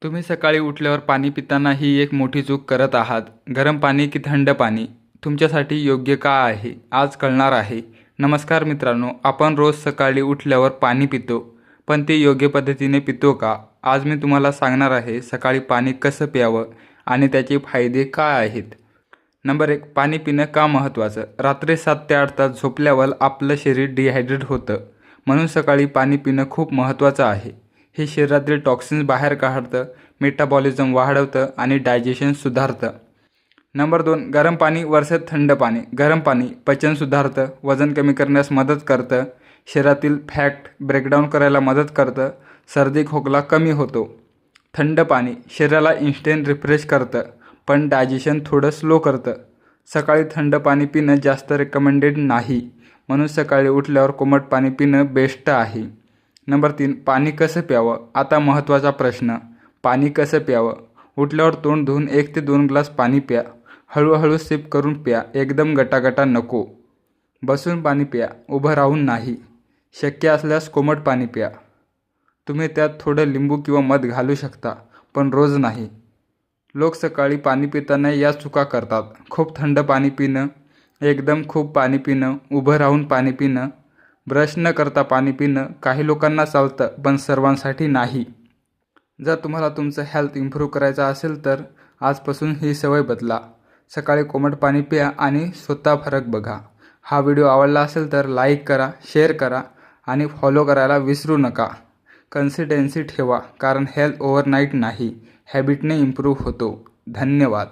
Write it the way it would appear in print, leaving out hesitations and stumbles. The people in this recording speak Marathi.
तुम्ही सकाळी उठल्यावर पाणी पिताना ही एक मोठी चूक करत आहात. गरम पाणी की थंड पाणी तुमच्यासाठी योग्य का आहे आज कळणार आहे. नमस्कार मित्रांनो, आपण रोज सकाळी उठल्यावर पाणी पितो, पण ते योग्य पद्धतीने पितो का? आज मी तुम्हाला सांगणार आहे सकाळी पाणी कसं प्यावं आणि त्याचे फायदे काय आहेत. नंबर 1, पाणी पिणं का महत्त्वाचं. रात्री 7 ते 8 तास झोपल्यावर आपलं शरीर डिहायड्रेट होतं, म्हणून सकाळी पाणी पिणं खूप महत्त्वाचं आहे. हे शरीरातील टॉक्सिन्स बाहेर काढतं, मेटाबॉलिझम वाढवतं आणि डायजेशन सुधारतं. नंबर 2, गरम पाणी वर्सेस थंड पाणी. गरम पाणी पचन सुधारतं, वजन कमी करण्यास मदत करतं, शरीरातील फॅट ब्रेकडाऊन करायला मदत करतं, सर्दी खोकला कमी होतो. थंड पाणी शरीराला इन्स्टंट रिफ्रेश करतं, पण डायजेशन थोडं स्लो करतं. सकाळी थंड पाणी पिणं जास्त रेकमेंडेड नाही, म्हणून सकाळी उठल्यावर कोमट पाणी पिणं बेस्ट आहे. नंबर 3, पाणी कसं प्यावं. आता महत्त्वाचा प्रश्न, पाणी कसं प्यावं. उठल्यावर तोंड धुवून 1 ते 2 ग्लास पाणी प्या. हळूहळू सिप करून प्या, एकदम गटागटा नको. बसून पाणी प्या, उभं राहून नाही. शक्य असल्यास कोमट पाणी प्या. तुम्ही त्यात थोडं लिंबू किंवा मध घालू शकता, पण रोज नाही. लोक सकाळी पाणी पिताना या चुका करतात. खूप थंड पाणी पिणं, एकदम खूप पाणी पिणं, उभं राहून पाणी पिणं, ब्रश न करता पाणी पिणं. काही लोकांना चालतं, पण सर्वांसाठी नाही. जर तुम्हाला तुमचं हेल्थ इम्प्रूव्ह करायचं असेल तर आजपासून ही सवय बदला. सकाळी कोमट पाणी प्या आणि स्वतः फरक बघा. हा व्हिडिओ आवडला असेल तर लाईक करा, शेअर करा आणि फॉलो करायला विसरू नका. कन्सिस्टन्सी ठेवा, कारण हेल्थ ओव्हरनाईट नाही, हॅबिटने इम्प्रूव्ह होतो. धन्यवाद.